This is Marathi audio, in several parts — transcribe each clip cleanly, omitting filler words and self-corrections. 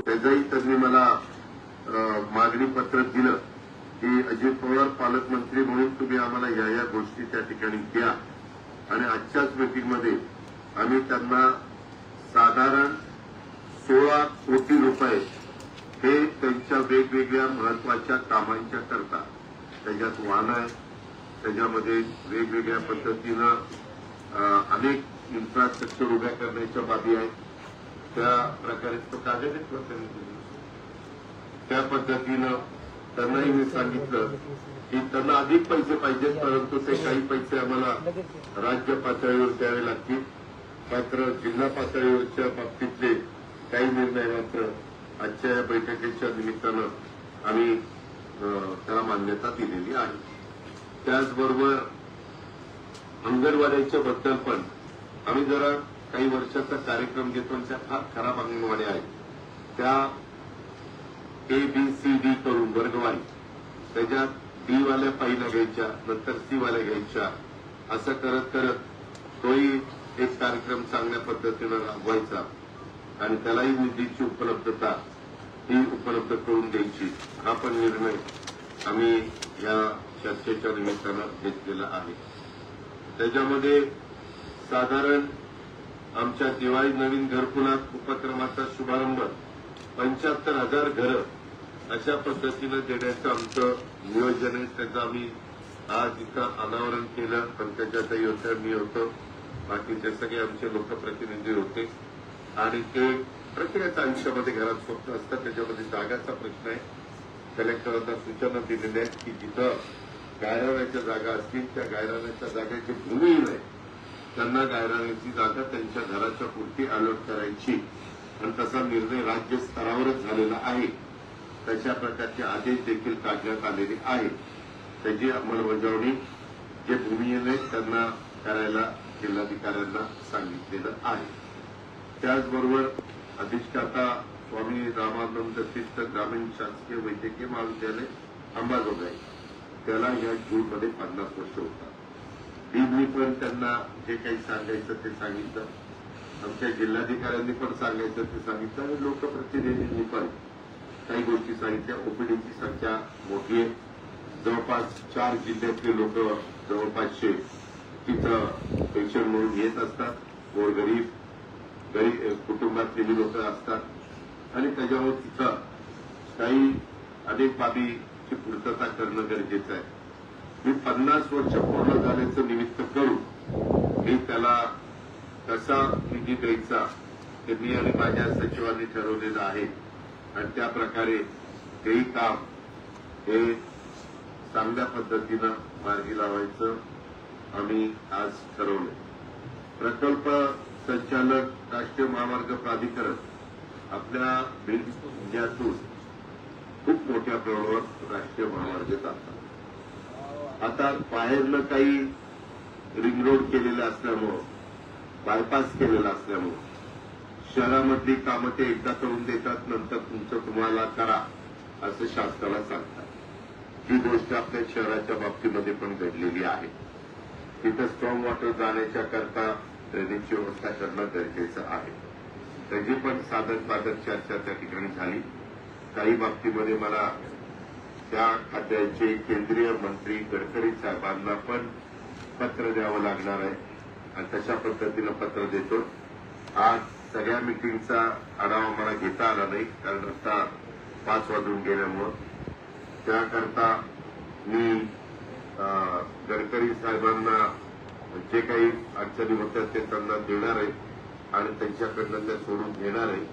त्याचंही त्यांनी मला मागणी पत्र दिलं की अजित पवार पालकमंत्री म्हणून तुम्ही आम्हाला या गोष्टी त्या ठिकाणी द्या। आणि आजच्याच मीटिंगमध्ये आम्ही त्यांना साधारण 16 कोटी रुपये हे त्यांच्या वेगवेगळ्या महत्वाच्या कामांच्या करता, त्याच्यात वाहन आहे, त्याच्यामध्ये वेगवेगळ्या पद्धतीनं अनेक इन्फ्रास्ट्रक्चर उभ्या करण्याच्या बाबी आहेत, त्या प्रकारे तो कागद त्या पद्धतीनं त्यांनाही मी सांगितलं की त्यांना अधिक पैसे पाहिजेत, परंतु ते काही पैसे आम्हाला राज्य पातळीवर द्यावे लागतील, मात्र जिल्हा पातळीवरच्या बाबतीतले काही निर्णय मात्र आजच्या या बैठकीच्या निमित्तानं आम्ही त्याला मान्यता दिलेली आहे। त्याचबरोबर अंगणवाड्यांच्या बद्दल पण आम्ही जरा काही वर्षाचा कार्यक्रम घेतो, त्या फार खराब अंगणवाड्या आहेत, त्या ABCD करून वर्गवारी, त्याच्यात डी वाल्या पहिल्या घ्यायच्या, नंतर सी वाल्या घ्यायच्या, असं करत करत तोही एक कार्यक्रम चांगल्या पद्धतीनं राबवायचा आणि त्यालाही निधीची उपलब्धता ही उपलब्ध करून द्यायची, हा पण निर्णय आम्ही या चर्चेच्या निमित्तानं घेतलेला आहे। त्याच्यामध्ये साधारण आमच्या दिवाळी नवीन घरकुलात उपक्रमाचा शुभारंभ 75,000 घरं अशा पद्धतीनं देण्याचं आमचं नियोजन आहे। त्याचं आम्ही आज इथं अनावरण केलं, पंकजाताई होत्या, मी होतो, बाकीचे सगळे आमचे लोकप्रतिनिधी होते आणि ते प्रत्येकाच्या आयुष्यामध्ये घरात स्वप्न असतात, त्याच्यामध्ये जागाचा प्रश्न आहे। कलेक्टरांना सूचना दिलेल्या आहेत की जिथं गायरानाच्या जागा असतील त्या गायरानाच्या जागेची भूमीहीन आहे, त्यांना गायरानाची जागा त्यांच्या घराच्या पुरती अलॉट करायची आणि तसा निर्णय राज्य स्तरावरच झालेला आहे। तशा प्रकारचे आदेश देखील काढण्यात आलेले आहेत, त्याची अंमलबजावणी जे भूमिहीन आहेत त्यांना करायला जिल्हाधिकाऱ्यांना सांगितलेलं आहे। त्याचबरोबर अधिष्ठाता स्वामी रामानंद तीर्थ ग्रामीण शासकीय वैद्यकीय महाविद्यालय अंबाजोगाई, त्याला या जूनमध्ये 50 वर्ष होतात। मी पण त्यांना जे काही सांगायचं ते सांगितलं, आमच्या जिल्हाधिकाऱ्यांनी पण सांगायचं ते सांगितलं आणि लोकप्रतिनिधींनी पण काही गोष्टी सांगितल्या। ओपीडीची संख्या मोठी आहे, जवळपास 4 जिल्ह्यातले लोक जवळपासशे तिथं पेशंट म्हणून येत असतात, गोरगरीब कुटुंबातली लोक असतात आणि त्याच्यामुळे तिथं काही अनेक बाबीची पूर्तता करणं गरजेचं आहे। मी 50 वर्ष पूर्ण झाल्याचं निमित्त करून मी त्याला कसा निधी द्यायचा ते मी आणि माझ्या सचिवांनी ठरवलेलं आहे आणि त्या प्रकारे तेही काम हे चांगल्या पद्धतीनं मार्गी लावायचं आम्ही आज ठरवलं। प्रकल्प संचालक राष्ट्रीय महामार्ग प्राधिकरण आपल्या बीड जिल्ह्यातून खूप मोठ्या प्रमाणावर राष्ट्रीय महामार्ग चालतात। आता बाहेरनं काही रिंग रोड केलेलं असल्यामुळं, बायपास केलेला असल्यामुळं शहरामधली कामं ते एकदा करून देतात, नंतर तुमचं तुम्हाला करा असं शासनाला सांगतात। ही गोष्ट आपल्या शहराच्या बाबतीमध्ये पण घडलेली आहे। तिथं स्ट्रॉंग वॉटर जाण्याच्या करता ड्रेनेजची व्यवस्था करणं गरजेचं आहे, त्याची पण साधन पाधन चर्चा त्या ठिकाणी झाली। काही बाबतीमध्ये मला त्या खात्याचे केंद्रीय मंत्री गडकरी साहेबांना पण पत्र द्यावं लागणार आहे आणि तशा पद्धतीनं पत्र देतो। आज सगळ्या मिटिंगचा आढावा मला घेता आला नाही, कारण आता 5 वाजून गेल्यामुळं, त्याकरता मी गडकरी साहेबांना जे काही अडचणी होत्या ते त्यांना देणार आहे आणि त्यांच्याकडनं ते सोडून घेणार आहे।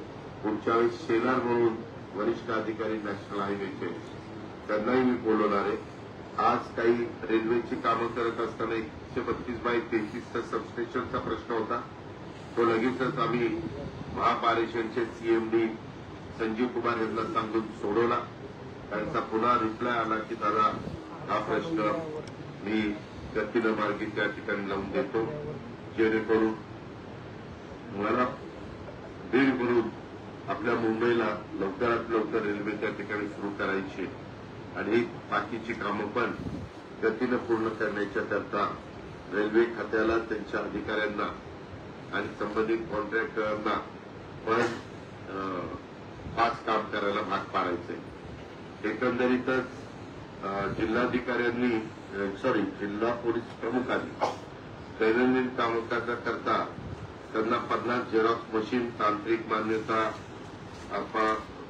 पुढच्या वेळेस शेलार म्हणून वरिष्ठ अधिकारी नॅशनल हायवेचे त्यांनाही मी बोलवणार आहे। आज काही रेल्वेची कामं करत असताना 132/33 सबस्टेशनचा प्रश्न होता, तो लगेचच आम्ही महापारेषणचे सीएमडी संजीव कुमार यांना सांगून सोडवला। त्यांचा पुन्हा रिप्लाय आला की दादा हा प्रश्न मी गतीनं मार्गी त्या ठिकाणी लावून देतो, जेणेकरून मला बीडवरून आपल्या मुंबईला लवकरात लवकर रेल्वे त्या ठिकाणी सुरू करायची आणि बाकीची कामं पण गतीनं पूर्ण करण्याच्या करता रेल्वे खात्याला, त्यांच्या अधिकाऱ्यांना आणि संबंधित कॉन्ट्रॅक्टरांना पण 5 करायला भाग पाडायचंय। एकंदरीतच जिल्हाधिकाऱ्यांनी जिल्हा पोलीस प्रमुखांनी दैनंदिन कामकाजा करता त्यांना 50 झेरॉक्स मशीन, तांत्रिक मान्यता,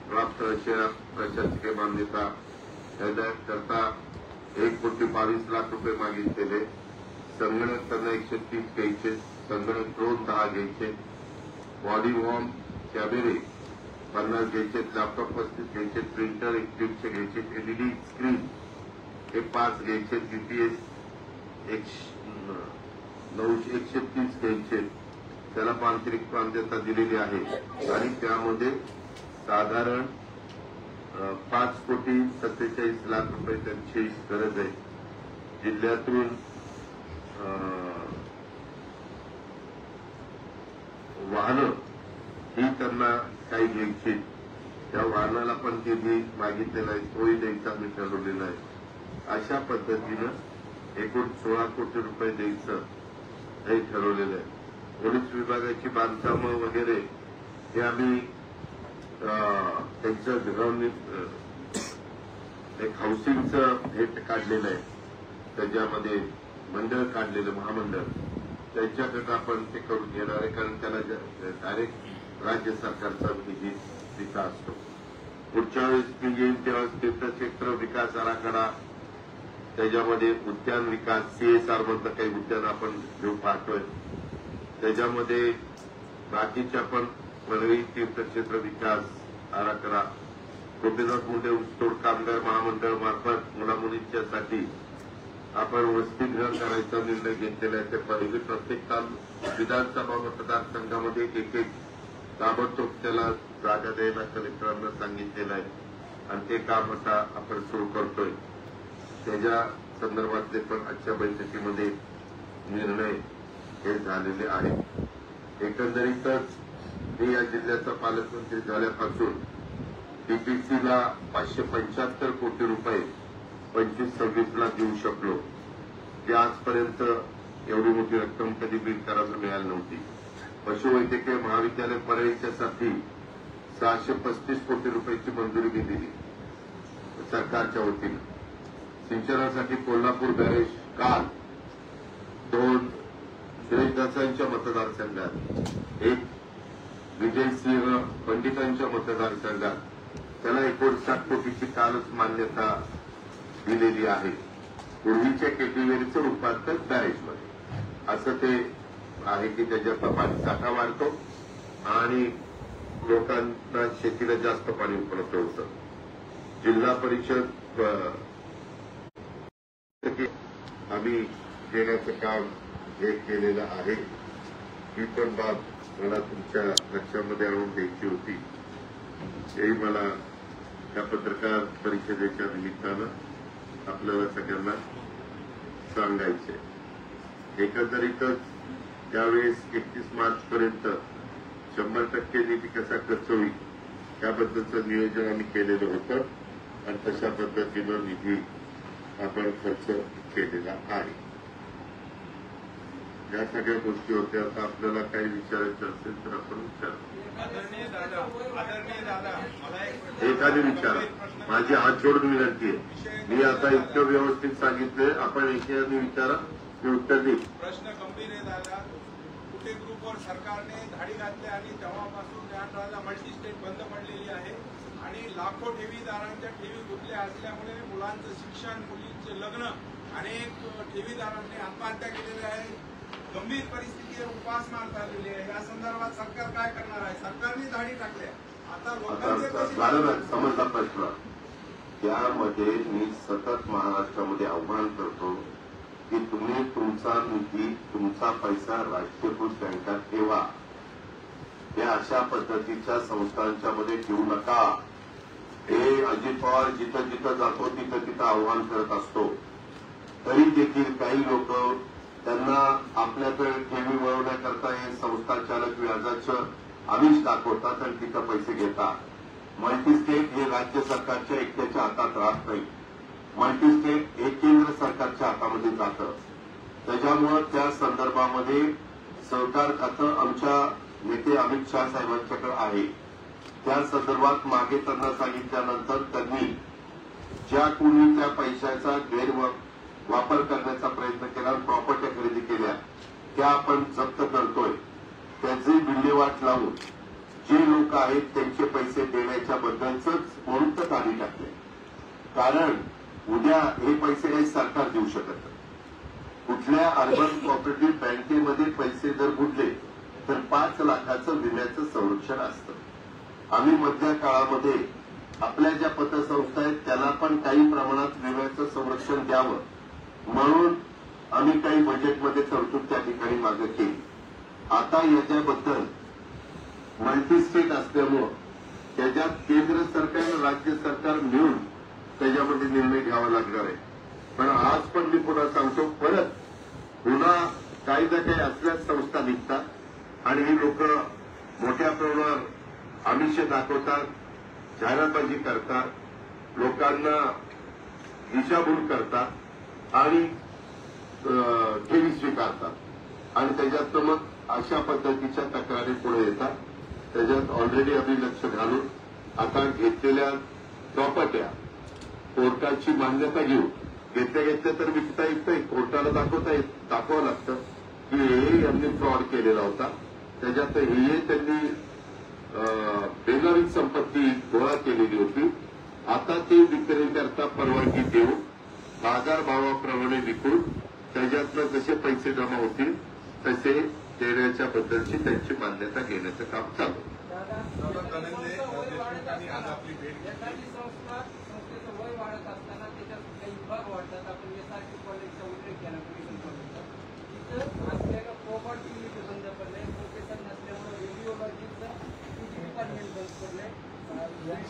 प्राप्त अशा प्रशासकीय मान्यता करता 1,22,00,000 रुपये मागितलेले। संगणक त्यांना 130 घ्यायचे, संगणक ड्रोन 10 घ्यायचे, बॉडी वॉर्म कॅमेरे 50 घ्यायचे, लॅपटॉप 35 घ्यायचे, प्रिंटर 1 घ्यायचे, एलईडी स्क्रीन 5 घ्यायचे, जीपीएस 130 घ्यायचे। त्याला तांत्रिक मान्यता दिलेली आहे आणि त्यामध्ये साधारण 5,47,00,000 रुपये त्यांची गरज आहे। जिल्ह्यातून वाहनं ही त्यांना काही घ्यायची, त्या वाहनाला पण ते मागितलेलं आहे, तोही द्यायचा मी ठरवलेला आहे। अशा पद्धतीनं एकूण 16 कोटी रुपये द्यायचं हे ठरवलेलं आहे। पोलीस विभागाची बांधकामं वगैरे हे आम्ही त्यांचं घरांनी एक हाऊसिंगचं भेट काढलेलं आहे, त्याच्यामध्ये मंडळ काढलेलं महामंडळ, त्यांच्याकडे आपण ते करून घेणार आहे, कारण त्याला डायरेक्ट राज्य सरकारचा निधी दिला असतो। पुढच्या वेळेस मी येईल तेव्हा तीर्थक्षेत्र विकास आराखडा, त्याच्यामध्ये उद्यान विकास, CSR मधलं काही उद्यान आपण घेऊन पाहतोय, त्याच्यामध्ये बाकीच्या पण वरळी तीर्थक्षेत्र विकास आराखडा, गोपीनाथ मुंडे ऊसतोड कामगार महामंडळ मार्फत मुलामुलींच्यासाठी आपण वसतिगृह करायचा निर्णय घेतलेला आहे। त्यापैकी प्रत्येक विधानसभा मतदारसंघामध्ये एक ताबडतोब त्याला जागा द्यायला कलेक्टरांना सांगितलेलं आहे आणि ते काम आता आपण सुरू करतोय। त्याच्या संदर्भातले पण आजच्या बैठकीमध्ये निर्णय हे झालेले आहेत। एकंदरीतच मी या जिल्ह्याचा पालकमंत्री झाल्यापासून डीपीसीला 575 कोटी रुपये 25-26 ला देऊ शकलो, जे आजपर्यंत एवढी मोठी रक्कम कधी बिल करायला मिळाली नव्हती। पशुवैद्यकीय महाविद्यालय परळीच्यासाठी 635 कोटी रुपयाची मंजुरी दिली सरकारच्या वतीनं। सिंचनासाठी कोल्हापूर बॅरेज काल 2 सुरेशदासांच्या मतदारसंघात, 1 विजयसिंह पंडितांच्या मतदारसंघात त्याला 59 कोटीची कालच मान्यता दिलेली आहे। पूर्वीच्या केटीवेरीचं रूपांतर बॅरेजमध्ये असं ते आहे की त्याच्यातला पाणी साठा वाढतो आणि लोकांना शेतीला जास्त पाणी उपलब्ध होतं। जिल्हा परिषद आम्ही देण्याचं काम हे केलेलं आहे। ही पण बाब मला तुमच्या लक्षामध्ये आणून द्यायची होती, हेही मला या पत्रकार परिषदेच्या निमित्तानं आपल्याला सगळ्यांना सांगायचे। एकंदरीतच त्यावेळेस 31 मार्च पर्यंत 100% निधी कसा खर्च होईल त्याबद्दलचं नियोजन आम्ही केलेलं होतं आणि तशा पद्धतीनं निधी आपण खर्च केलेला आहे। या सगळ्या गोष्टी होत्या। आता आपल्याला काही विचारायचं असेल तर आपण विचारू। एखादी विचारा, माझी हात जोडून विनंती आहे। मी आता इतकं व्यवस्थित सांगितलंय, आपण एखादी विचारा, मी उत्तर देईल। प्रश्न गंभीर आहे दादा। कुठे ग्रुपवर सरकारने धाडी घातली आणि तेव्हापासून मल्टी स्टेट बंद पडलेली आहे आणि लाखो ठेवीदारांच्या ठेवी गुंतल्या असल्यामुळे मुलांचं शिक्षण, मुलींचे लग्न, अनेक ठेवीदारांनी आत्महत्या केलेल्या आहे। गंभीर परिस्थितीवर उपासमार झालेली आहे। या संदर्भात सरकार काय करणार आहे? सरकारने धाडी टाकल्या, आता लोकांचे समजला प्रश्न। त्यामध्ये मी सतत महाराष्ट्रामध्ये आव्हान करतो की तुम्ही तुमचा निधी, तुमचा पैसा राष्ट्रीयकृत बँकात ठेवा, हे अशा पद्धतीच्या संस्थांच्या मध्ये ठेवू नका। हे अजित पवार जिथं जिथं जातो तिथं तिथं आव्हान करत असतो, तरी देखील काही लोक त्यांना आपल्याकडे ठेवी वळवण्याकरता हे संस्था चालक व्याजाचं आमिष दाखवतात आणि तिथं पैसे घेतात। मल्टीस्टेट हे राज्य सरकारच्या एकट्याच्या हातात राहत नाही, मल्टीस्टेट हे केंद्र सरकारच्या हातामध्ये जातं। त्याच्यामुळे त्या संदर्भामध्ये सहकार खातं आमच्या नेते अमित शहा साहेबांच्याकडे आहे त्या संदर्भात मागे त्यांना सांगितल्यानंतर त्यांनी ज्या कोणी त्या पैशाचा गैरवापर करण्याचा प्रयत्न केला, प्रॉपर्ट्या खरेदी केल्या, त्या आपण जप्त करतोय. त्याची विल्हेवाट लावून जे लोक आहेत त्यांचे पैसे देण्याच्या बद्दलच म्हणून तर काढी टाकले. कारण उद्या हे पैसे काही सरकार देऊ शकत नाही. कुठल्या अर्बन कोऑपरेटिव्ह बँकेमध्ये पैसे जर बुडले तर 5 लाखाचं विम्याचं संरक्षण असतं. आम्ही मधल्या काळामध्ये आपल्या ज्या पतसंस्था आहेत त्याला पण काही प्रमाणात विम्याचं संरक्षण द्यावं म्हणून आम्ही काही बजेटमध्ये तरतूद त्या ठिकाणी मागे केली. आता याच्याबद्दल मल्टीस्टेट असल्यामुळं त्याच्यात केंद्र सरकार राज्य सरकार मिळून त्याच्यामध्ये निर्णय घ्यावा लागणार आहे. पण आज पण मी पुन्हा सांगतो, परत पुन्हा काही ना काही असल्याच संस्था निघतात आणि ही लोक मोठ्या प्रमाणावर आमिष दाखवतात, जाहिरातबाजी करतात, लोकांना दिशाभूल करतात आणि ठेवी स्वीकारतात आणि त्याच्यात मग अशा पद्धतीच्या तक्रारी पुढे येतात. त्याच्यात ऑलरेडी आम्ही लक्ष घालून आता घेतलेल्या प्रॉपर्ट्या कोर्टाची मान्यता घेऊन घेतल्या तर विकता येत नाही, कोर्टाला दाखवावं लागतं की हे यांनी फ्रॉड केलेला होता, त्याच्यात हे त्यांनी बेनामी संपत्ती गोळा केलेली होती. आता ते विक्रीकरता परवानगी देऊन बाजारभावाप्रमाणे विकून त्याच्यातनं जसे पैसे जमा होतील तसे देण्याच्या बद्दलची त्यांची मान्यता घेण्याचं काम चालू. आज आपली भेट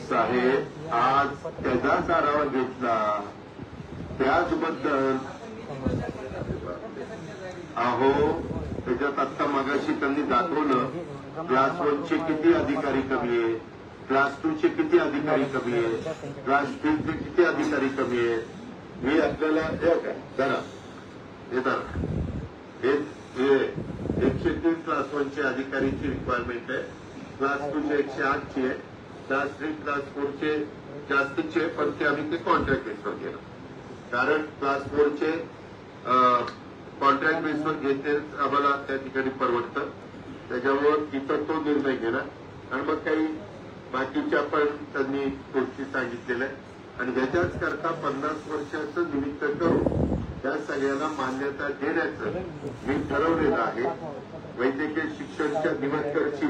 साहेब आज त्याचाच आढावा घेतला, त्याचबद्दल अहो त्याच्यात आत्ता मगाशी त्यांनी दाखवलं क्लास 1 चे किती अधिकारी कमी आहे, क्लास 2 चे किती अधिकारी कमी आहे, क्लास 3 चे किती अधिकारी कमी आहे. मी आपल्याला जरा हे 103 क्लास 1 चे अधिकारीची रिक्वायरमेंट आहे, क्लास 2 चे 108 ची आहे, क्लास 3 क्लास 4 चे जास्तीचे, पण ते आम्ही ते कॉन्ट्रॅक्ट बेसवर घेणार. कारण क्लास 4 चे कॉन्ट्रॅक्ट बेसवर घेते आम्हाला त्या ठिकाणी परवडतं, त्याच्यामुळे तिथं तो निर्णय घेणार आणि मग काही बाकीच्या पण त्यांनी गोष्टी सांगितलेल्या आहेत आणि ह्याच्याच करता 50 वर्षाचं निमित्त करून त्या सगळ्यांना मान्यता देण्याचं मी ठरवलेलं आहे. वैद्यकीय शिक्षणच्या दिवसकरची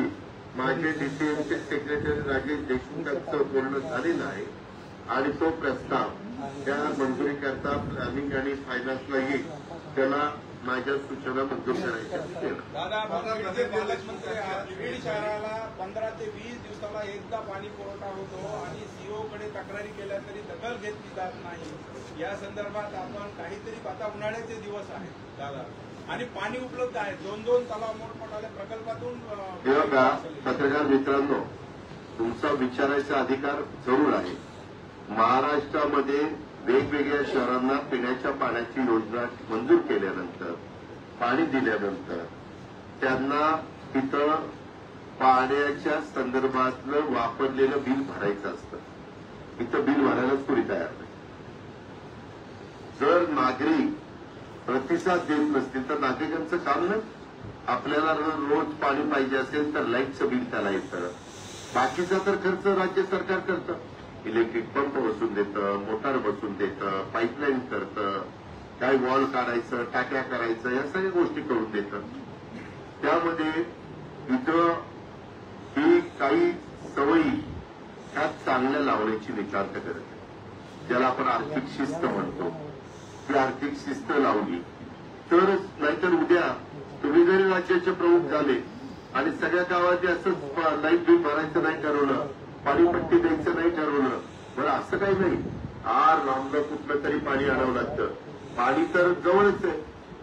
माझे डीसीएमचे सेक्रेटरी राजेश देशमुखांचं बोलणं झालेलं आहे आणि तो प्रस्ताव त्या मंजुरीकरता प्लॅनिंग आणि फायनान्सला येईल, त्याला माझ्या सूचना मंजूर करायच्या. दादा पालकमंत्री बीड शहराला 15 ते 20 दिवसाला एकदा पाणी पुरवठा होतो आणि सीओकडे तक्रारी केल्या तरी दखल घेतली जात नाही. या संदर्भात आपण काहीतरी, आता उन्हाळ्याचे दिवस आहेत दादा आणि पाणी उपलब्ध आहे, 2-2 तलाव मोठमोठ्या प्रकल्पातून. बघा पत्रकार मित्रांनो, तुमचा विचारायचा अधिकार जरूर आहे. महाराष्ट्रामध्ये वेगवेगळ्या शहरांना पिण्याच्या पाण्याची योजना मंजूर केल्यानंतर, पाणी दिल्यानंतर त्यांना तिथं पाण्याच्या संदर्भातलं वापरलेलं बिल भरायचं असतं. इथं बिल भरायलाच कोणी तयार नाही. जर नागरिक प्रतिसाद देत नसतील तर नागरिकांचं काम नाही. आपल्याला रोज पाणी पाहिजे असेल तर लाईटचं बिल त्याला येतं, बाकीचा तर खर्च राज्य सरकार करतं. इलेक्ट्रिक पंप बसून देतं, मोटार बसून देतं, पाईपलाईन करतं, काय वॉल काढायचं, टाक्या करायचं, या सगळ्या गोष्टी करून देतं. त्यामध्ये इथं ही काही सवयी ह्या चांगल्या लावण्याची नितांत गरज आहे. ज्याला आपण आर्थिक शिस्त म्हणतो, ती आर्थिक शिस्त लावली तरच. नाहीतर उद्या तुम्ही जरी राज्याचे प्रमुख झाले आणि सगळ्या गावात असंच लाईट बिल भरायचं नाही ठरवलं, पाणीपट्टी द्यायचं नाही ठरवलं, बरं असं काही नाही. लांबलं कुठलं तरी पाणी आणावं लागतं. पाणी तर जवळच आहे,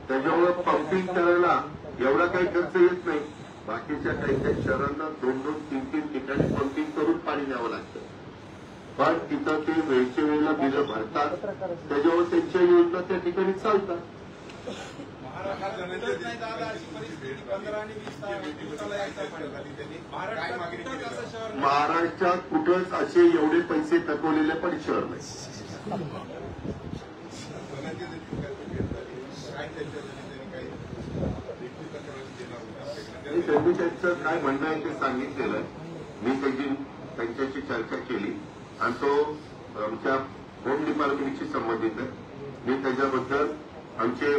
त्याच्यामुळे पंपिंग करायला एवढा काही खर्च येत नाही. बाकीच्या काही काही शहरांना 2-2, 3-3 ठिकाणी पंपिंग करून पाणी न्यावं लागतं. पण तिथं ते वेळच्या वेळेला बिलं भरतात, त्याच्यावर त्यांच्या योजना त्या ठिकाणी चालतात. कुठंच नाही दादा अशी परिस्थिती 15 आणि 20 दिवसाला यायचा महाराष्ट्रात कुठंच असं शहर नाही. महाराष्ट्रात कुठंच असे एवढे पैसे थकवलेले पण शहर नाही. त्यांनी त्यांचं काय म्हणणं आहे ते सांगितलेलं. मी त्यांच्याशी चर्चा केली आणि तो आमच्या होम डिपार्टमेंटशी संबंधित आहे. मी त्याच्याबद्दल आमचे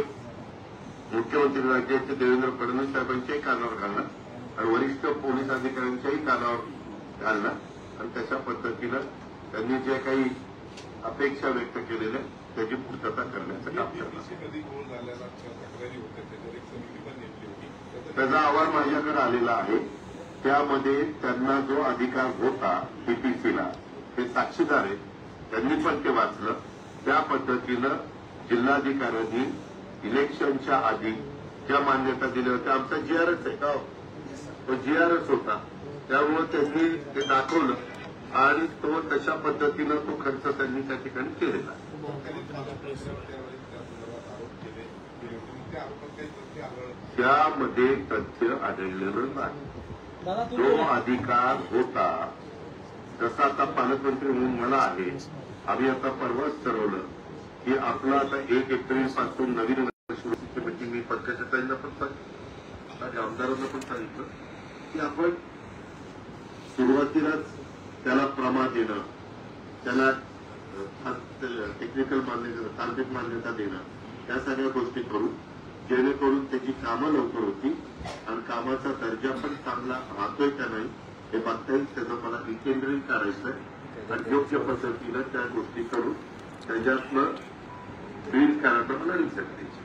मुख्यमंत्री राज्याचे देवेंद्र फडणवीस साहेबांच्याही कानावर घालला आणि वरिष्ठ पोलीस अधिकाऱ्यांच्याही कानावर घालला आणि तशा पद्धतीनं त्यांनी जे काही अपेक्षा व्यक्त केलेल्या त्याची पूर्तता करण्याचं काम केलं. त्याचा अहवाल माझ्याकडे आलेला आहे. त्यामध्ये त्यांना जो अधिकार होता टीपीसीला ते साक्षीदार आहेत, त्यांनी पण ते वाचलं. त्या पद्धतीनं जिल्हाधिकाऱ्यांनी इलेक्शनच्या आधी ज्या मान्यता दिल्या होत्या, आमचा जीआरएस आहे का, तो जीआरएस होता, त्यामुळे त्यांनी ते दाखवलं आणि तो तशा पद्धतीनं तो खर्च त्यांनी त्या ठिकाणी केलेला. त्यामध्ये तथ्य आढळलेलं नाही. जो अधिकार होता जसा आता पालकमंत्री म्हणून मला आहे, आम्ही आता परवाच ठरवलं की आपलं आता 1 एप्रिल पासून नवीन वर्षाची मीटिंग मी पक्षाच्या ताईंना पण सांगितलं आणि आमदारांना पण सांगितलं की आपण सुरुवातीलाच त्याला प्रमाण देणं, त्याला टेक्निकल मान्यता, तांत्रिक मान्यता देणं, या सगळ्या गोष्टी करू जेणेकरून त्याची कामं लवकर होती आणि कामाचा दर्जा पण चांगला राहतोय का नाही हे बघता येईल. त्याचं मला विकेंद्रित करायचंय आणि योग्य पद्धतीनं त्या गोष्टी करून त्याच्यातनं बिल करायचं मला रिसर्च द्यायची.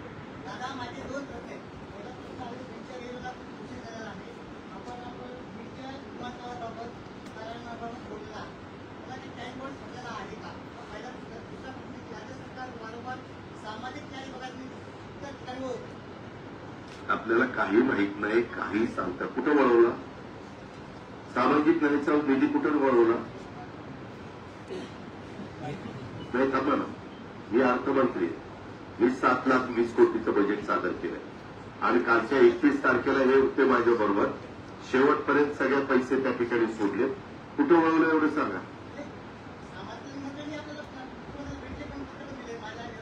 आपल्याला काही माहित नाही, काही सांगता. कुठं वळवला सामाजिक न्यायाचा निधी, कुठं वळवला नाही. थांबा ना, मी अर्थमंत्री आहे. मी 7,20 कोटीचं बजेट सादर केलंय आणि कालच्या 31 तारखेला हे होते माझ्या बरोबर. शेवटपर्यंत सगळे पैसे त्या ठिकाणी सोडले. कुठं वळवलं एवढं सांगा.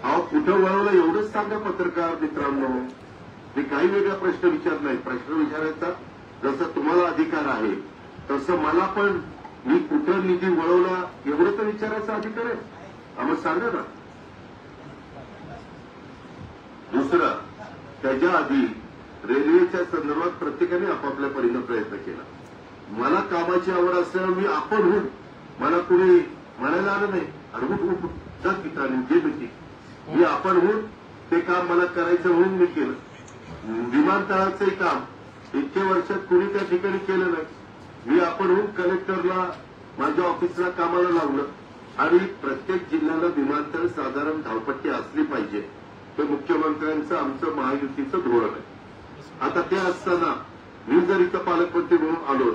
अहो कुठं वळवलं एवढंच सांगा पत्रकार मित्रांनो. मी काही वेगळा प्रश्न विचारत नाही. प्रश्न विचारायचा जसं तुम्हाला अधिकार आहे तसं मला पण मी कुठं निधी वळवला एवढं तर विचारायचा अधिकार आहे. आम्हाला सांगा ना. दुसरं, त्याच्या आधी रेल्वेच्या संदर्भात प्रत्येकाने आपापल्या परीनं प्रयत्न केला. मला कामाची आवड असल्यामुळे मी आपण होऊन, मला कुणी म्हणायला आलं नाही अडवून जा ठिकाणी जे मिळते, मी आपण होऊन ते काम मला करायचं म्हणून मी केलं. विमानतळाचंही काम इतक्या वर्षात कुणी त्या ठिकाणी केलं नाही. मी आपण होऊन कलेक्टरला माझ्या ऑफिसला कामाला लावलं आणि प्रत्येक जिल्ह्याला विमानतळ साधारण धावपट्टी असली पाहिजे. ते मुख्यमंत्र्यांचं आमचं महायुतीचं धोरण आहे. आता ते असताना मी जर इथं पालकमंत्री म्हणून आलो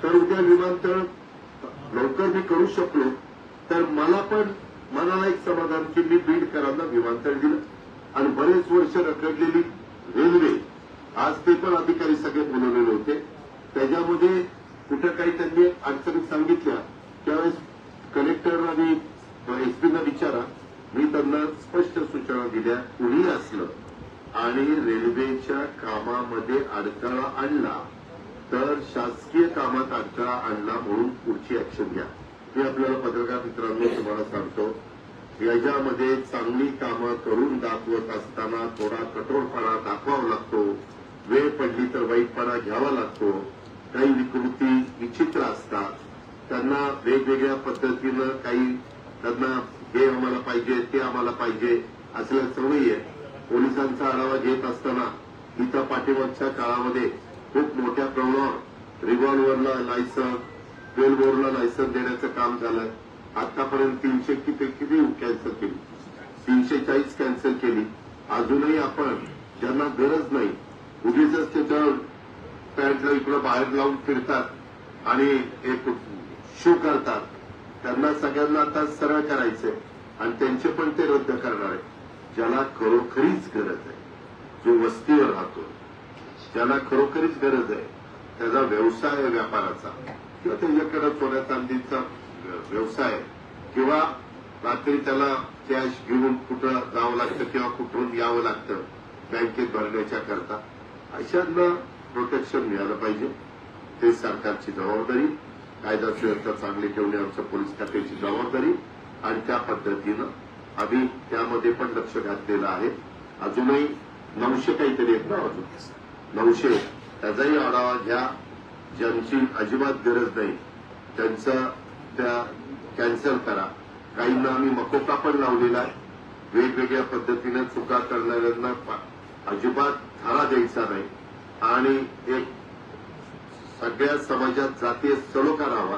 तर उद्या विमानतळ लवकर मी करू शकलो तर मला पण मनाला एक समाधान की मी बीडकरांना विमानतळ दिलं. आणि बरेच वर्ष रखडलेली रेल्वे, आज ते पण अधिकारी सगळे बोलवलेले होते, त्याच्यामध्ये कुठं काही त्यांनी अडचणी सांगितल्या त्यावेळेस कलेक्टर आणि एसपीना विचारा, मी त्यांना स्पष्ट सूचना दिल्या. कुणी असलं आणि रेल्वेच्या कामामध्ये अडथळा आणला तर शासकीय कामात अडथळा आणला म्हणून पुढची ऍक्शन घ्या. मी आपल्याला पत्रकार मित्रांनो तुम्हाला सांगतो, याच्यामध्ये चांगली कामं करून दाखवत असताना थोडा कठोरपणा दाखवावा लागतो. वेळ पडली तर वाईटपणा घ्यावा लागतो. काही विकृती विचित्र असतात, त्यांना वेगवेगळ्या पद्धतीनं काही त्यांना हे आम्हाला पाहिजे ते आम्हाला पाहिजे असल्या सवयी आहे. पोलिसांचा आढावा घेत असताना इथं पाठीमागच्या काळामध्ये खूप मोठ्या प्रमाणावर रिव्हॉल्व्हरला लायसन्स, 12 बोरला लायसन्स देण्याचं काम झालं. आतापर्यंत 300 किती कॅन्सल केली, 340 कॅन्सल केली. अजूनही आपण ज्यांना गरज नाही उगीच त्याच्यावर पॅन्टला इकडं बाहेर लावून फिरतात आणि एक शू करतात, त्यांना सगळ्यांना आता सरळ करायचंय आणि त्यांचे पण ते रद्द करणार आहे. ज्याला खरोखरीच गरज आहे जो वस्तीवर राहतो, ज्याला खरोखरीच गरज आहे, त्याचा व्यवसाय आहे व्यापाराचा किंवा त्याच्याकडे सोन्या चांदीचा व्यवसाय किंवा रात्री त्याला कॅश घेऊन कुठं जावं लागतं किंवा कुठून यावं लागतं बँकेत भरण्याच्या करता, अशांना प्रोटेक्शन मिळालं पाहिजे. ते सरकारची जबाबदारी, कायदा सुव्यवस्था चांगली ठेवणे आमच्या पोलीस खात्याची जबाबदारी आणि त्या पद्धतीनं आम्ही त्यामध्ये पण लक्ष घातलेलं आहे. अजूनही 900 काहीतरी आहेत ना, अजून 900 त्याचाही आढावा घ्या. ज्यांची अजिबात गरज नाही त्यांचं त्या कॅन्सल करा. काहींना आम्ही मकोका पण लावलेला आहे. वेगवेगळ्या पद्धतीने चुका करणाऱ्यांना अजिबात धारा द्यायचा नाही आणि एक सगळ्या समाजात जातीय सलोखा राहावा,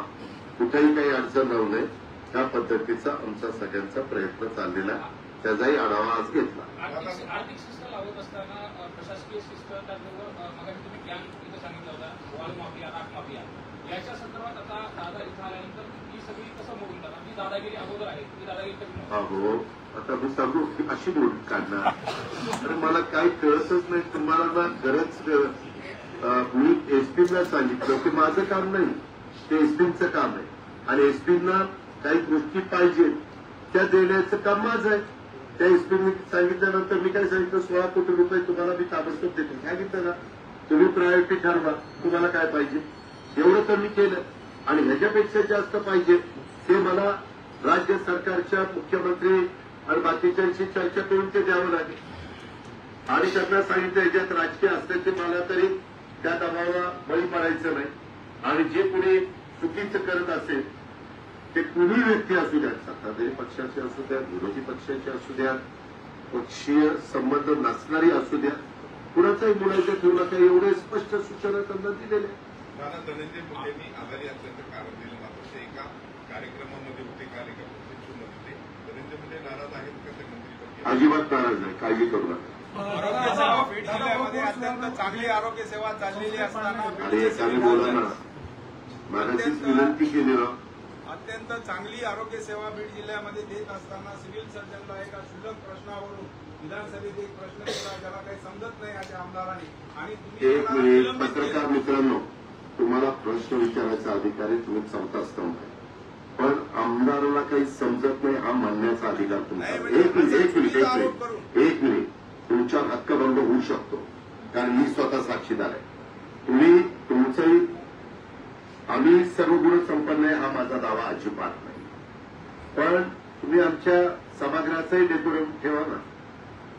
कुठेही काही अडचण राहू नये, त्या पद्धतीचा आमचा सगळ्यांचा प्रयत्न चाललेला आहे. त्याचाही आढावा आज घेतला. आर्थिक शिस्त लावत असताना प्रशासकीय शिस्त, त्याचबरोबर मगाशी तुम्ही प्लॅन इथं सांगितलं होता, वॉल माफिया, राख माफिया, याच्या संदर्भात आता दादा इथं आल्यानंतर ही सगळी कसं मोडून टाका? ही दादागिरी अगोदर आहे, ती दादागिरी कधी? हो, आता मी सांगू अशी मोडून काढणार, तर मला काही कळतच नाही. तुम्हाला ना गरज, मी एसपीला सांगितलं की माझं काम नाही, ते एसपीचं काम आहे आणि एसपीना काही गोष्टी पाहिजेत त्या देण्याचं काम माझं आहे. त्या एसपीने सांगितल्यानंतर मी काय सांगितलं, 16 कोटी रुपये तुम्हाला मी ताबडतोब देतो. सांगितलं ना, तुम्ही प्रायोरिटी ठरवा, तुम्हाला काय पाहिजे एवढं तर मी केलं आणि ह्याच्यापेक्षा जास्त पाहिजे ते मला राज्य सरकारच्या मुख्यमंत्री आणि बाकीच्यांशी चर्चा करून ते द्यावं लागेल. आणि त्यांना सांगितलं याच्यात राजकीय असल्याचे मला तरी त्या दबावाला बळी पडायचं नाही आणि जे कुणी चुकीचं करत असेल ते कुणी व्यक्ती असू द्यात, सत्ताधारी पक्षाचे असू द्यात, विरोधी पक्षाचे असू द्यात, पक्षीय संबंध नसणारी असू द्या, कुणाचाही बोलायचं ठेवू नका, एवढे स्पष्ट सूचना त्यांना दिलेल्या. दादा, धनंजय मुंडेंनी आघाडी असल्याचं कारण दिलं, मात्र ते एका कार्यक्रमामध्ये होते, कार्यक्रमामध्ये होते. धनंजय मुंडे नाराज आहेत का ते मंत्रिपद? अजिबात नाराज नाही, काळजी करू नका. आरोग्य सेवा बीड जिल्ह्यामध्ये अत्यंत चांगली आरोग्य सेवा चाललेली असताना आणि एकाने बोला ना, मागाशीच विनंती केली ना, अत्यंत चांगली आरोग्य सेवा बीड जिल्ह्यामध्ये देत असताना सिव्हिल सर्जनला एका क्षुल्लक प्रश्नावरून विधानसभेत एक प्रश्न केला ज्याला काही समजत नाही अशा आमदारांनी, आणि तुम्ही एक मिनिट, पत्रकार मित्रांनो, तुम्हाला प्रश्न विचारायचा अधिकार आहे, तुम्ही चौथा स्तंभ आहे, पण आमदाराला काही समजत नाही हा म्हणण्याचा अधिकार तुमचा. एक मिनिट, तुमचा हक्कभंग होऊ शकतो, कारण मी स्वतः साक्षीदार आहे. तुम्ही तुमचंही, आम्ही सर्व गुण संपन्न आहे हा माझा दावा अजिबात नाही, पण तुम्ही आमच्या सभागृहाचंही डेकोरेट ठेवा ना.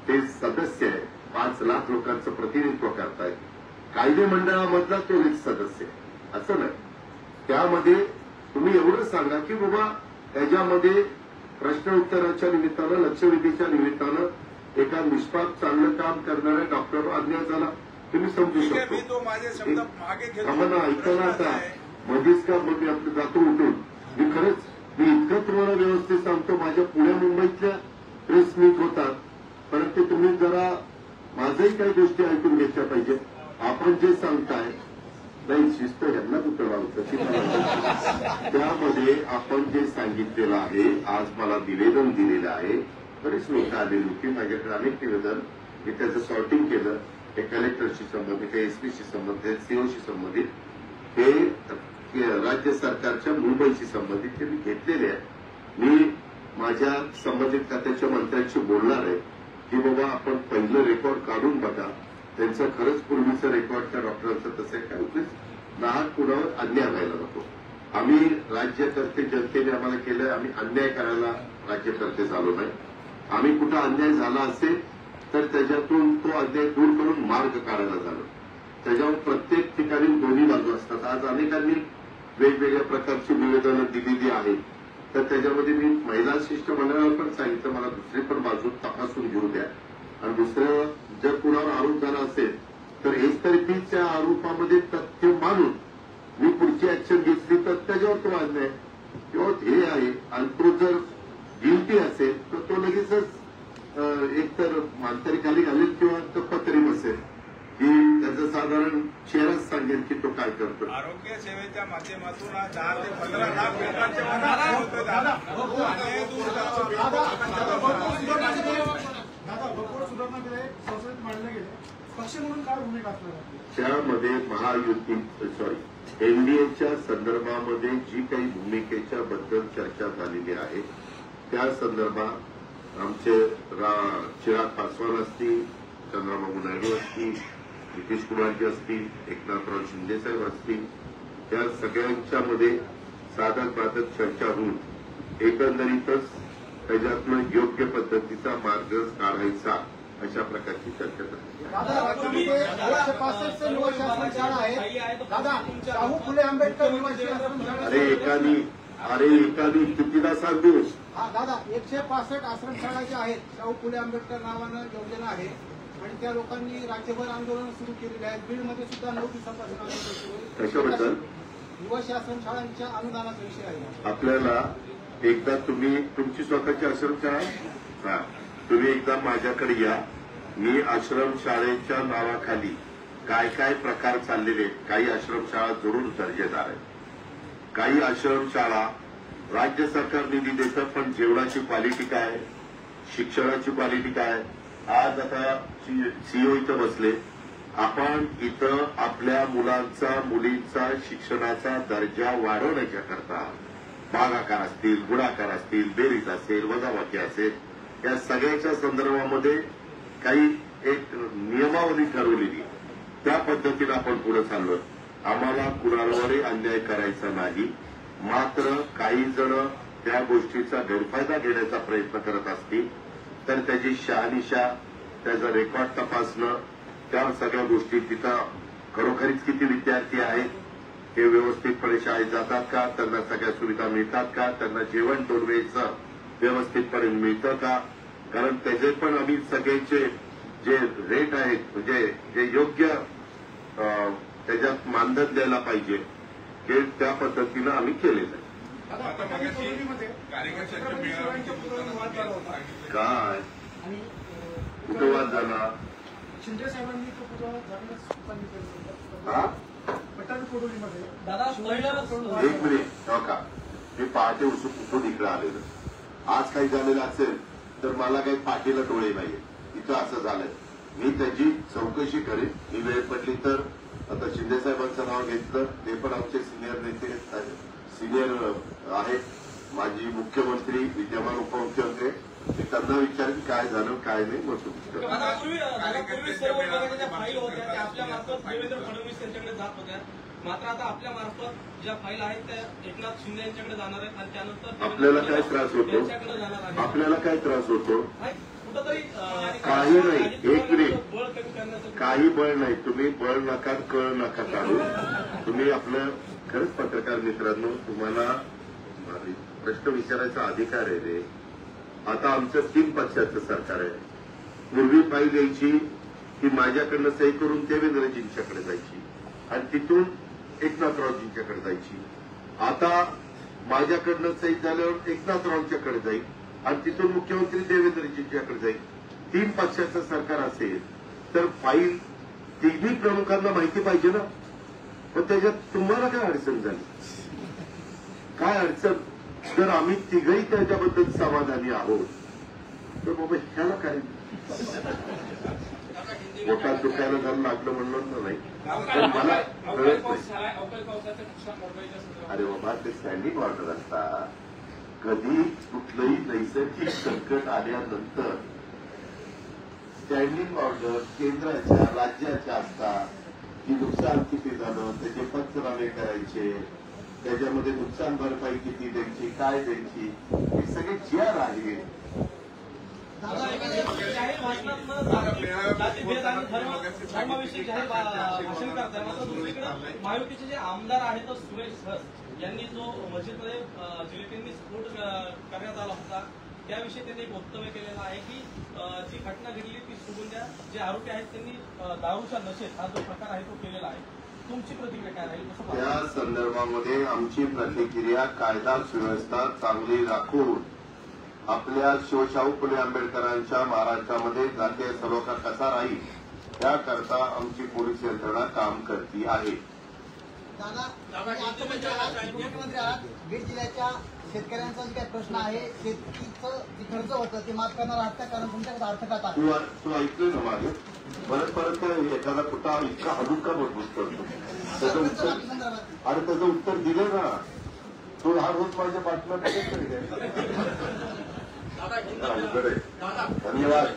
ते सदस्य आहे, 5 लाख लोकांचं प्रतिनिधित्व करतायत, कायदे मंडळामधला तो एक सदस्य आहे असं नाही. त्यामध्ये तुम्ही एवढं सांगा की बाबा त्याच्यामध्ये प्रश्न उत्तराच्या निमित्तानं, लक्षवेधीच्या निमित्तानं एका निष्पाप चांगलं काम करणाऱ्या डॉक्टरवर अन्याय झाला, तुम्ही समजू शकतो. आम्हाला ऐकायला आता मध्येच का मग मी आपलं जातो उठून, मी खरंच मी इतकं तुम्हाला व्यवस्थित सांगतो. माझ्या पुण्या मुंबईतल्या प्रेस मीट होतात, परंतु तुम्ही जरा माझंही काही गोष्टी ऐकून घेतल्या पाहिजे. आपण जे सांगताय नाही, शिस्त यांना कुठं लावतं, त्यामध्ये आपण जे सांगितलेलं आहे, आज मला निवेदन दिलेलं आहे, बरेच लोक आलेली होती माझ्याकडे, अनेक निवेदन, मी त्याचं सॉर्टिंग केलं. हे कलेक्टरशी संबंधित, हे एसपीशी संबंधित, सीओशी संबंधित, हे राज्य सरकारच्या मुंबईशी संबंधित ते मी घेतलेले आहे. मी माझ्या संबंधित खात्याच्या मंत्र्यांशी बोलणार आहे की बाबा आपण पहिलं रेकॉर्ड काढून बघा, त्यांचं खरंच पूर्वीचं रेकॉर्ड त्या डॉक्टरांचं तसं आहे का, उगीच नाहक कुणावर अन्याय व्हायला नको. आम्ही राज्यकर्ते, जनतेने आम्हाला केलं, आम्ही अन्याय करायला राज्यकर्ते झालो नाही. आम्ही कुठं अन्याय झाला असेल तर त्याच्यातून तो अन्याय दूर करून मार्ग काढायला झालो. त्याच्यावर प्रत्येक ठिकाणी दोन्ही बाजू असतात. आज अनेकांनी वेगवेगळ्या प्रकारची निवेदनं दिलेली आहेत, तर त्याच्यामध्ये मी महिला शिष्टमंडळाला पण सांगितलं मला दुसरी पण बाजू तपासून घेऊ द्या, आणि दुसरं जर कुणावर आरोप झाला असेल तर एकतर्फी त्या आरोपामध्ये तथ्य मानून मी पुढची ऍक्शन घेतली तर त्याच्यावर तो अन्याय किंवा हे आहे, आणि तो जर गिल्टी असेल तर तो लगेचच एकतर मानतरी खाली घालेल किंवा तो पत्री बसेल, की त्याचं साधारण चेहराच सांगेल की तो काय करतो. आरोग्य सेवेच्या माध्यमातून 10 ते 15 लाख लोकांचे दादा, भरपूर सुधारणा संसदेत मांडले गेले. पक्ष म्हणून काय भूमिका असणार आपली? त्यामध्ये महायुती एनडीएच्या संदर्भामध्ये जी काही भूमिकेच्या बद्दल चर्चा झालेली आहे त्या संदर्भात आमचे चिराग पासवान असतील, चंद्रबाबू नायडू असतील, नितीश कुमारजी असतील, एकनाथराव शिंदे साहेब असतील, त्या सगळ्यांच्या मध्ये साधक बाधक चर्चा होऊन एकंदरीतच त्याच्यातनं योग्य पद्धतीचा मार्ग काढायचा अशा प्रकारची चर्चा झाली. दादा, राज्यामध्ये 165 युवा शास्त्र शाळा आहेत. दादा, शाहू फुले आंबेडकर युवा शास्त्र शाळा. अरे एकानी कितीदा सांगू. हा दादा, 165 आश्रमशाळा ज्या आहेत, शाहू फुले आंबेडकर नावानं योजना आहे आणि त्या लोकांनी राज्यभर आंदोलन सुरू केलेले आहेत. बीडमध्ये सुद्धा 9 दिवसापासून आंदोलन. कशाबद्दल? युवा आश्रमशाळांच्या अनुदानाचा विषय आहे. आपल्याला एकदा तुम्ही तुमची स्वतःची आश्रमशाळा तुम्ही एकदा माझ्याकडे या. मी आश्रमशाळेच्या नावाखाली काय काय प्रकार चाललेले आहेत. काही आश्रमशाळा जरूर दर्जेदार आहेत, काही आश्रमशाळा राज्य सरकार निधी देतं पण जेवणाची क्वालिटी काय, शिक्षणाची क्वालिटी काय. आज आता सीओ इथं बसले. आपण इथं आपल्या मुलांचा मुलींचा शिक्षणाचा दर्जा वाढवण्याच्या करता भागाकार असतील, गुणाकार असतील, बेरीज असेल, वजाबाकी असेल, या सगळ्याच्या संदर्भामध्ये काही एक नियमावली ठरवलेली त्या पद्धतीने आपण पुढे चाललोय. आम्हाला कुणावरही अन्याय करायचा नाही. मात्र काही जण त्या गोष्टीचा गैरफायदा घेण्याचा प्रयत्न करत असतील तर त्याची शहानिशा, त्याचा रेकॉर्ड तपासणं, त्या सगळ्या गोष्टी तिथं खरोखरीच किती विद्यार्थी आहेत, ते व्यवस्थितपणे शाळेत जातात का, त्यांना सगळ्या सुविधा मिळतात का, त्यांना जेवण 2 वेळेचं व्यवस्थितपणे मिळतं का. कारण त्याचे पण आम्ही सगळ्याचे जे रेट आहेत म्हणजे जे योग्य त्याच्यात मानधन द्यायला पाहिजे हे त्या पद्धतीनं आम्ही केलेलं आहे. कार्यकर्त्यांच्या मेळाव्याच्या काय कुठं वाद झाला? शिंदे साहेबांनी तो पुतळा जाण्यास सांगितलं. हा पटाण कोडोलीमध्ये दादा एक मिनिट हो का, मी पहाटे उठून इकडे आलेलं. आज काही झालेलं असेल तर मला काही पाठीला डोळे नाहीये. इथं असं झालंय, मी त्याची चौकशी करेन. ही वेळ पडली तर आता शिंदे साहेबांचं नाव घेतलं, ते पण आमचे सिनियर नेते सिनियर आहेत, माजी मुख्यमंत्री, विद्यमान उपमुख्यमंत्री. मी त्यांना विचारेन काय झालं काय नाही. मग तुमचं पूर्वी सर्व प्रकारच्या फाईल होत्या त्या आपल्या मार्फत देवेंद्र फडणवीस यांच्याकडे जात होत्या. मात्र आता आपल्या मार्फत ज्या फाईल आहेत त्या एकनाथ शिंदे यांच्याकडे जाणार आहेत आणि त्यानंतर आपल्याला काय त्रास होतो? यांच्याकडे जाणार आहे. आपल्याला काय त्रास होतो? कुठंतरी काही नाही. एक मिनिट, बळ कमी करण्यासाठी काही बळ नाही. तुम्ही बळ नका कळ नका काढू. तुम्ही आपलं खरंच पत्रकार मित्रांनो, तुम्हाला प्रश्न विचारायचा अधिकार आहे रे. आता आमचं 3 पक्षाचं सरकार आहे. पूर्वी फाईल यायची की माझ्याकडनं सही करून देवेंद्रजींच्याकडे जायची आणि तिथून एकनाथरावजींच्याकडे जायची. आता माझ्याकडनं सही झाल्यावर एकनाथरावच्याकडे जाईल आणि तिथून मुख्यमंत्री देवेंद्रजींच्याकडे जाईल. 3 पक्षाचं सरकार असेल तर फाईल तिन्ही प्रमुखांना माहिती पाहिजे ना. पण त्याच्यात तुम्हाला काय अडचण झाली? काय अडचण? जर आम्ही तिघही त्याच्याबद्दल समाधानी आहोत तर बाबा ह्याला काय पोटात दुखायला झालं लागलं म्हणलं नाही. पण मला कळत नाही. अरे बाबा ते स्टँडिंग ऑर्डर असतात. कधी कुठलंही नैसर्गिक संकट आल्यानंतर स्टँडिंग ऑर्डर केंद्राच्या राज्याच्या असतात की नुकसान किती झालं त्याचे पंचनामे करायचे, त्याच्यामध्ये नुकसान भरपाई किती द्यायची, काय द्यायची, हे सगळे जीआर आहे. जाहीर भाषणात जातीभेद आणि धर्माविषयी जाहीर भाषण करताय. मात्र दुसरीकडे महायुतीचे जे आमदार आहेत सुरेश धस यांनी जो मस्जिदमध्ये जिलेटिननी स्फोट करण्यात आला होता त्याविषयी त्यांनी एक वक्तव्य केलेलं आहे की जी घटना घडली ती सोडून द्या. जे आरोपी आहेत त्यांनी दारूच्या नशेत हा जो प्रकार आहे तो केलेला आहे. तुमची प्रतिक्रिया काय राहील? त्या संदर्भामध्ये आमची प्रतिक्रिया कायदा सुव्यवस्था चांगली राखून आपल्या शिवशाहू फुले आंबेडकरांच्या महाराष्ट्रामध्ये जातीय सलोखा कसा राहील त्याकरता आमची पोलीस यंत्रणा काम करते आहे. दादा, मुख्यमंत्री आहात. बीड जिल्ह्याच्या शेतकऱ्यांचा जो काही प्रश्न आहे शेतीचं जे खर्च होतं ते माफ करणार आहात का? कारण तुमच्याकडे अर्थखात आहे. तू ऐकलं ना मागे परत एखादा कुठं इतका हलून का मजबूत करतो त्याचं उत्तर अरे त्याचं उत्तर दिलं ना. तो हा रोज माझ्या बातम्या बघत तरी काय. धन्यवाद.